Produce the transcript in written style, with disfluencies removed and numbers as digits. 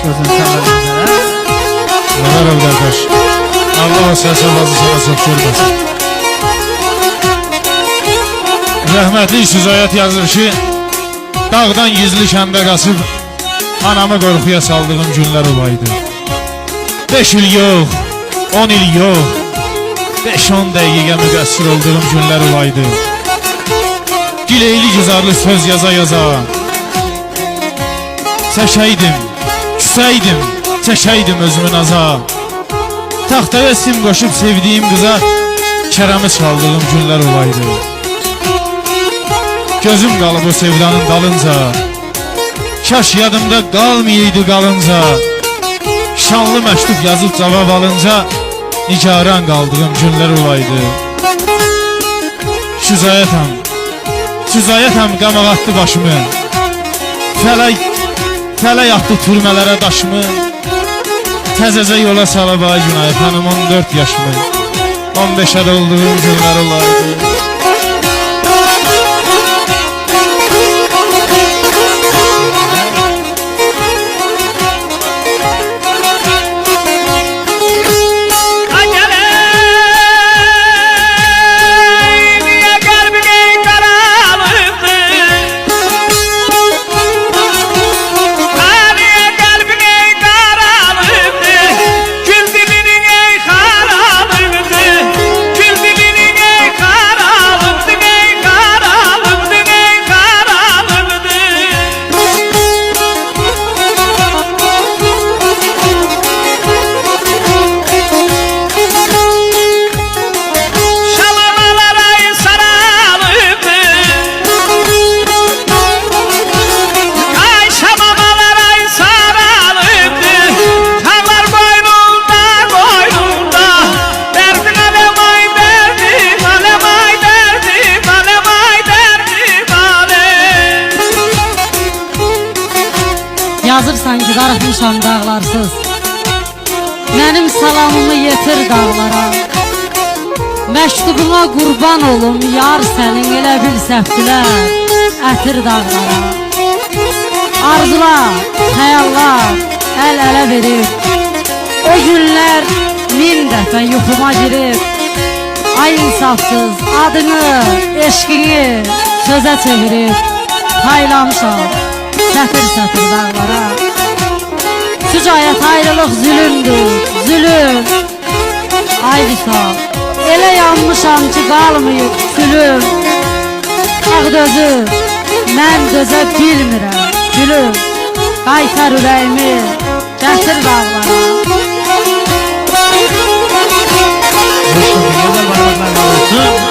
Gözün sağlığı. Merhaba kardeş. Allah səsini fazla sana çox görməsin. Rəhmətli Süzayət yazır ki, dağdan gizli kəndə qaçıb anamı qorxuya saldığım günlər olaydı. 5 il yox, 10 il yox, 5-10 dəqiqə müqəssir olduğum günlər olaydı. Gileyli güzarlı söz yaza yaza çəkəydim, küsəydim, çəkəydim özümün aza. Taxtaya sim qoşub sevdiyim qıza kərəmi çaldığım günlər olaydı. Gözüm qalıb o sevdanın dalınca, kaş yadımda qalmayaydı qalınca. Şanlı məktub yazıb cavab alınca nigaran qaldığım günlər olaydı. Süzayətam, Süzayətam qamaq atdı başımı. Fələk atdı türmələrə daşımı. Təzəcə yola salıb ay günay xanım 14 yaşımı. 15'ə olduğum günlər olaydı. Yazırsan ki darıxmışam dağlarsız, mənim salamımı yetir dağlara. Məktubuna qurban olum yar sənin elə bil səfdilər ətir dağlara. Arzular, xəyallar əl-ələ verib, o günlər 1000 dəfə yuxuma girib. Ay insafsız adını, eşqini sözə çevirib, paylamışam sətir-sətir dağlara. Sücayət ayrılıq zülümdür, zülüm. Ay Vüsal, elə yanmışam ki qalmayıb sülüm. Ağ dözü, mən dözə bilmirəm gülüm. Qaytar ürəyimi, gətir dağlara. Hoş geldin.